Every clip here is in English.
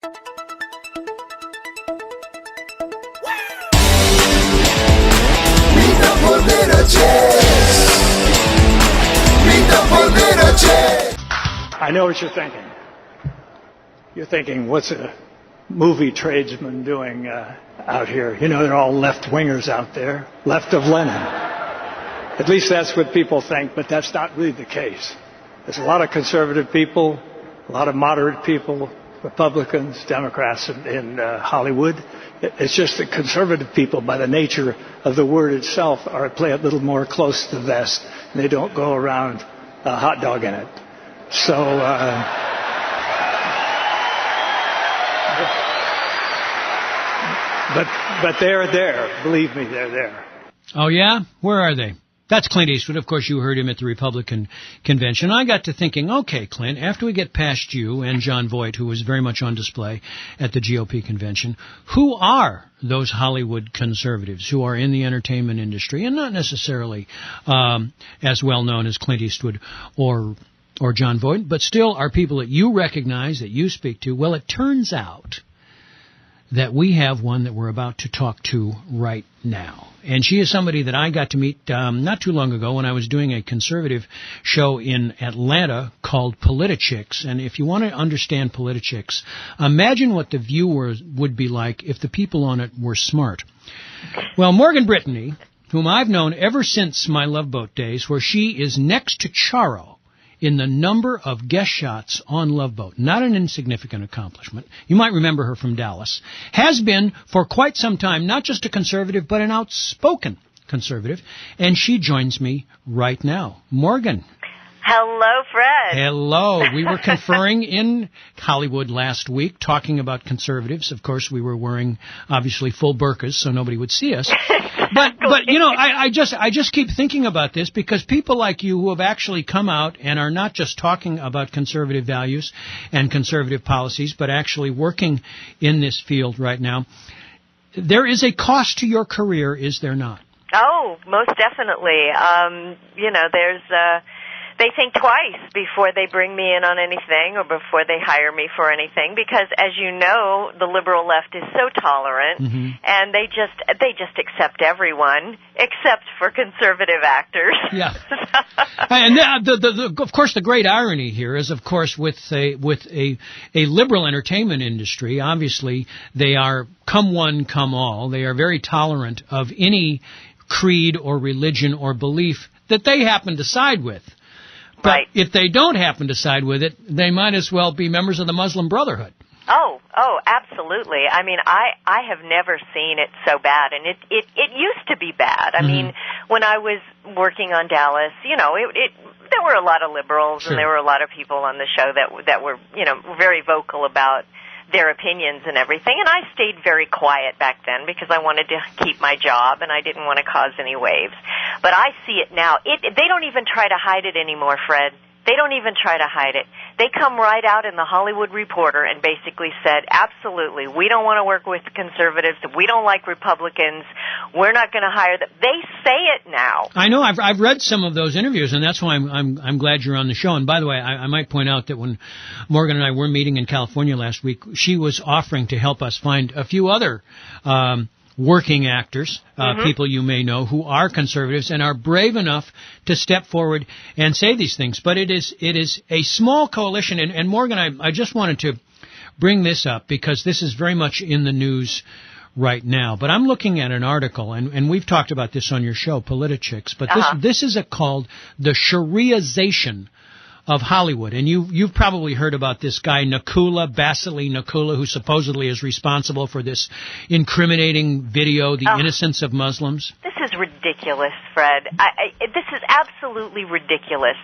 Meet the PolitiChicks. Meet the PolitiChicks. I know what you're thinking. You're thinking, what's a movie tradesman doing out here? You know, they're all left-wingers out there, left of Lenin. At least that's what people think, but that's not really the case. There's a lot of conservative people, a lot of moderate people, Republicans, Democrats in Hollywood. It's just that conservative people, by the nature of the word itself, play a little more close to the vest, and they don't go around hot dogging it. So, but they're there. Believe me, they're there. Oh, yeah? Where are they? That's Clint Eastwood. Of course, you heard him at the Republican convention. I got to thinking, okay, Clint, after we get past you and John Voight, who was very much on display at the GOP convention, who are those Hollywood conservatives who are in the entertainment industry and not necessarily as well known as Clint Eastwood or John Voight, but still are people that you recognize, that you speak to? Well, it turns out that we have one that we're about to talk to right now. And she is somebody that I got to meet not too long ago when I was doing a conservative show in Atlanta called PolitiChicks. And if you want to understand PolitiChicks, imagine what the viewers would be like if the people on it were smart. Well, Morgan Brittany, whom I've known ever since my Love Boat days, where she is next to Charo in the number of guest shots on Love Boat, not an insignificant accomplishment. You might remember her from Dallas. Has been for quite some time, not just a conservative, but an outspoken conservative. And she joins me right now. Morgan. Hello, Fred. Hello. We were conferring in Hollywood last week, talking about conservatives. Of course, we were wearing, obviously, full burqas, so nobody would see us. But you know, I just keep thinking about this because people like you who have actually come out and are not just talking about conservative values and conservative policies, but actually working in this field right now, there is a cost to your career, is there not? Oh, most definitely. You know, they think twice before they bring me in on anything or before they hire me for anything because, as you know, the liberal left is so tolerant, and they just accept everyone except for conservative actors. Yeah. And of course, the great irony here is, of course, with a liberal entertainment industry, obviously they are come one, come all. They are very tolerant of any creed or religion or belief that they happen to side with. But right. If they don't happen to side with it, they might as well be members of the Muslim Brotherhood. Oh, absolutely. I mean, I have never seen it so bad, and it used to be bad. I mean, when I was working on Dallas, you know, there were a lot of liberals, and there were a lot of people on the show that were, you know, very vocal about their opinions and everything, and I stayed very quiet back then because I wanted to keep my job and I didn't want to cause any waves. But I see it now. They don't even try to hide it anymore, Fred. They don't even try to hide it. They come right out in the Hollywood Reporter and basically said, absolutely, we don't want to work with conservatives. We don't like Republicans. We're not going to hire them. They say it now. I know. I've read some of those interviews, and that's why I'm glad you're on the show. And by the way, I might point out that when Morgan and I were meeting in California last week, she was offering to help us find a few other working actors, people you may know, who are conservatives and are brave enough to step forward and say these things. But it is a small coalition. And Morgan, I just wanted to bring this up because this is very much in the news right now. But I'm looking at an article, and we've talked about this on your show, PolitiChicks, but this is called The Shariaization of Hollywood. And you've probably heard about this guy, Vasily Nakula, who supposedly is responsible for this incriminating video, The Innocence of Muslims. This is ridiculous, Fred. This is absolutely ridiculous.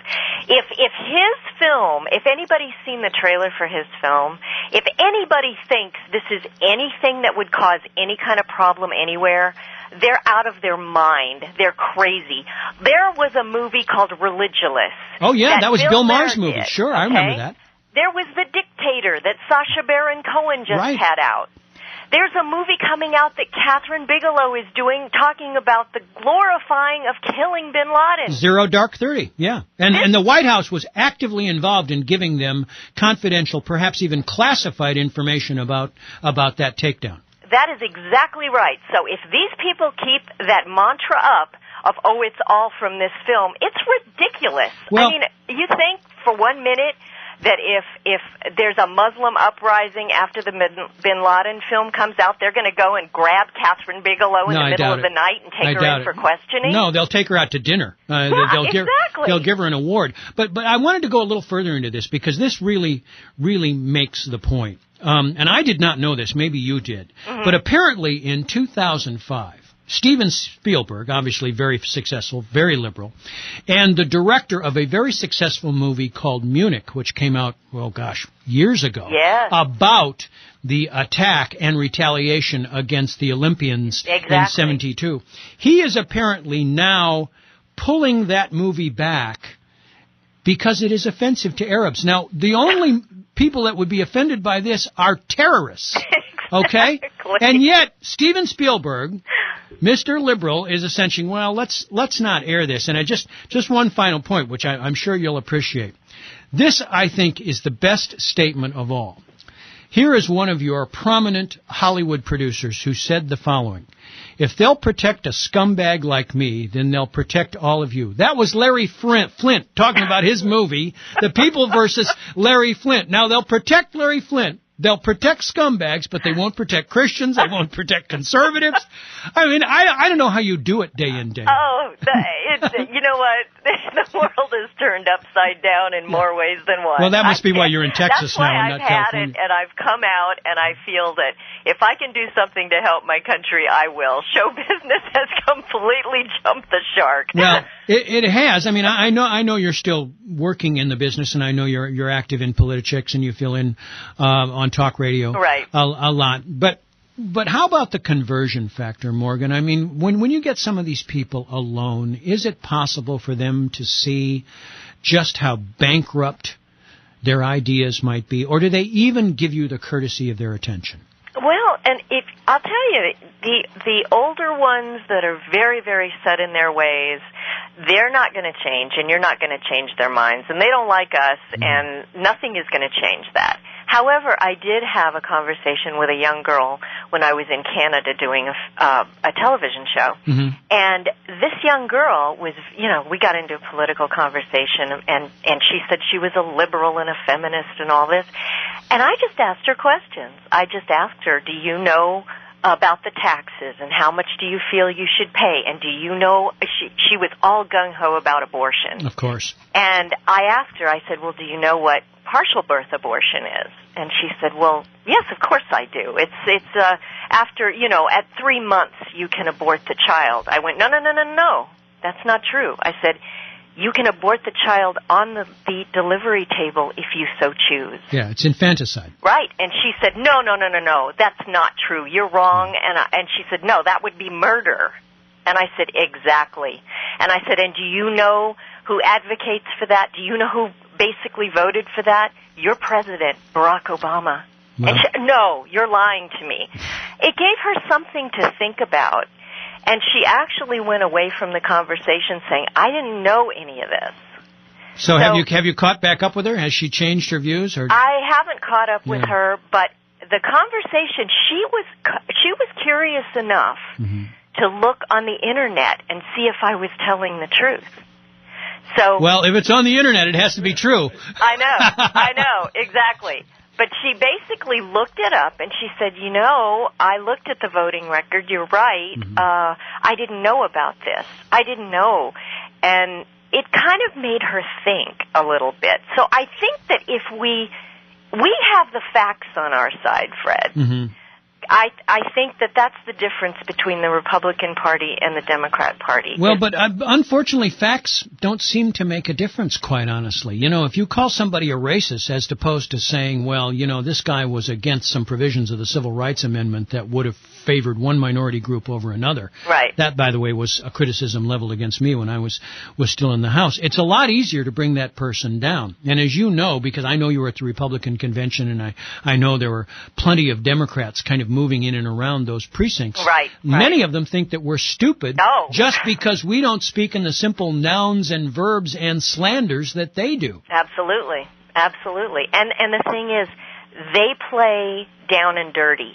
If his film, if anybody's seen the trailer for his film, if anybody thinks this is anything that would cause any kind of problem anywhere, they're out of their mind. They're crazy. There was a movie called Religulous. Oh, yeah, that was Bill Maher's movie. Sure, I remember that. There was The Dictator that Sacha Baron Cohen just had out. There's a movie coming out that Catherine Bigelow is doing, talking about the glorifying of killing bin Laden. Zero Dark 30, yeah. And the White House was actively involved in giving them confidential, perhaps even classified information about that takedown. That is exactly right. So if these people keep that mantra up of, oh, it's all from this film, it's ridiculous. Well, I mean, you think for 1 minute that if there's a Muslim uprising after the bin Laden film comes out, they're going to go and grab Catherine Bigelow in the middle of the night and take her in for questioning? No, they'll take her out to dinner. They'll give her an award. But I wanted to go a little further into this because this really makes the point. And I did not know this. Maybe you did. Mm-hmm. But apparently in 2005, Steven Spielberg, obviously very successful, very liberal, and the director of a very successful movie called Munich, which came out, years ago, about the attack and retaliation against the Olympians in 72. He is apparently now pulling that movie back because it is offensive to Arabs. Now, the only people that would be offended by this are terrorists, okay? And yet, Steven Spielberg, Mr. Liberal, is essentially, well, let's not air this. And just one final point, which I'm sure you'll appreciate. This, I think, is the best statement of all. Here is one of your prominent Hollywood producers who said the following: if they'll protect a scumbag like me, then they'll protect all of you. That was Larry Flint talking about his movie, The People versus Larry Flint. Now, they'll protect Larry Flint. They'll protect scumbags, but they won't protect Christians. They won't protect conservatives. I mean, I don't know how you do it day in, day out. Oh, you know what? The world is turned upside down in more ways than one. Well, that must be why you're in Texas now and not California. That's why I've had it, and I've come out, and I feel that if I can do something to help my country, I will. Show business has completely jumped the shark. Well, it has. I mean, I know you're still working in the business, and I know you're active in PolitiChicks, and you fill in on talk radio a lot. But how about the conversion factor, Morgan? I mean, when you get some of these people alone, is it possible for them to see just how bankrupt their ideas might be, or do they even give you the courtesy of their attention? Well, and I'll tell you, the older ones that are very, very set in their ways, they're not going to change, and you're not going to change their minds, and they don't like us, and nothing is going to change that. However, I did have a conversation with a young girl when I was in Canada doing a television show. Mm-hmm. And this young girl was, we got into a political conversation, and she said she was a liberal and a feminist and all this. And I just asked her questions. I just asked her, do you know about the taxes and how much do you feel you should pay? And do you know, she was all gung-ho about abortion. Of course. And I asked her, I said, well, do you know what partial birth abortion is? And she said, well, yes, of course I do. It's after, at 3 months you can abort the child. I went, no, that's not true. I said, you can abort the child on the delivery table if you so choose. Yeah, it's infanticide. Right. And she said, no, that's not true. You're wrong. And she said, no, that would be murder. And I said, exactly. And I said, and do you know who advocates for that? Do you know who basically voted for that? Your president, Barack Obama. Well. And she, no, you're lying to me. It gave her something to think about. And she actually went away from the conversation saying, I didn't know any of this. So have you caught back up with her? Has she changed her views? Or? I haven't caught up with her, but the conversation, she was curious enough to look on the Internet and see if I was telling the truth. So, well, if it's on the Internet, it has to be true. I know, exactly. But she basically looked it up, and she said, I looked at the voting record. You're right. I didn't know about this. I didn't know. And it kind of made her think a little bit. So I think that if we have the facts on our side, Fred, I think that that's the difference between the Republican Party and the Democrat Party. Well, but unfortunately, facts don't seem to make a difference, quite honestly. If you call somebody a racist as opposed to saying, well, this guy was against some provisions of the Civil Rights Amendment that would have favored one minority group over another. Right. That, by the way, was a criticism leveled against me when I was still in the House. It's a lot easier to bring that person down. And as you know, because I know you were at the Republican convention, and I know there were plenty of Democrats kind of moving in and around those precincts. Right. Many of them think that we're stupid Oh. just because we don't speak in the simple nouns and verbs and slanders that they do. Absolutely. Absolutely. And the thing is, they play down and dirty,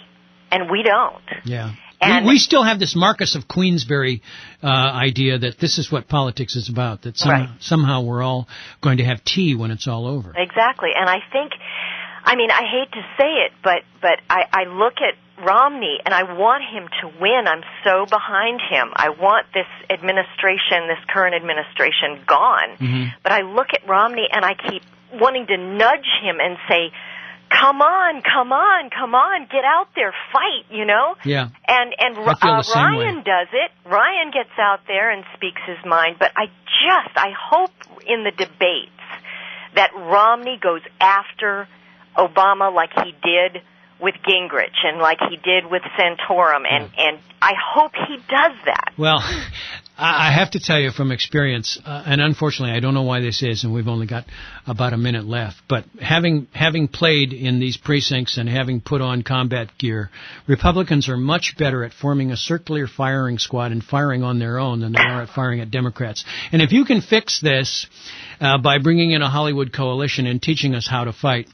and we don't. Yeah. And We still have this Marcus of Queensberry idea that this is what politics is about, that somehow we're all going to have tea when it's all over. Exactly. And I think, I mean, I hate to say it, but I look at Romney and I want him to win. I'm so behind him. I want this administration, this current administration, gone. Mm-hmm. But I look at Romney and I keep wanting to nudge him and say, come on, get out there, fight, you know? Yeah. And I feel the same Ryan way. does it. Ryan gets out there and speaks his mind, but I hope in the debates that Romney goes after Obama like he did with Gingrich and like he did with Santorum, and I hope he does that. Well, I have to tell you from experience, and unfortunately I don't know why this is, and we've only got about a minute left, but having played in these precincts and having put on combat gear, Republicans are much better at forming a circular firing squad and firing on their own than they are at firing at Democrats. And if you can fix this by bringing in a Hollywood coalition and teaching us how to fight,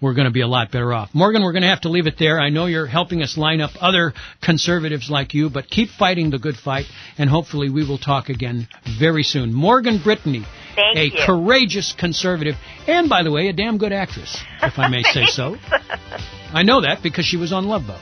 we're going to be a lot better off. Morgan, we're going to have to leave it there. I know you're helping us line up other conservatives like you, but keep fighting the good fight, and hopefully we will talk again very soon. Morgan Brittany, Thank you. Courageous conservative, and by the way, a damn good actress, if I may say so. I know that because she was on Love Boat.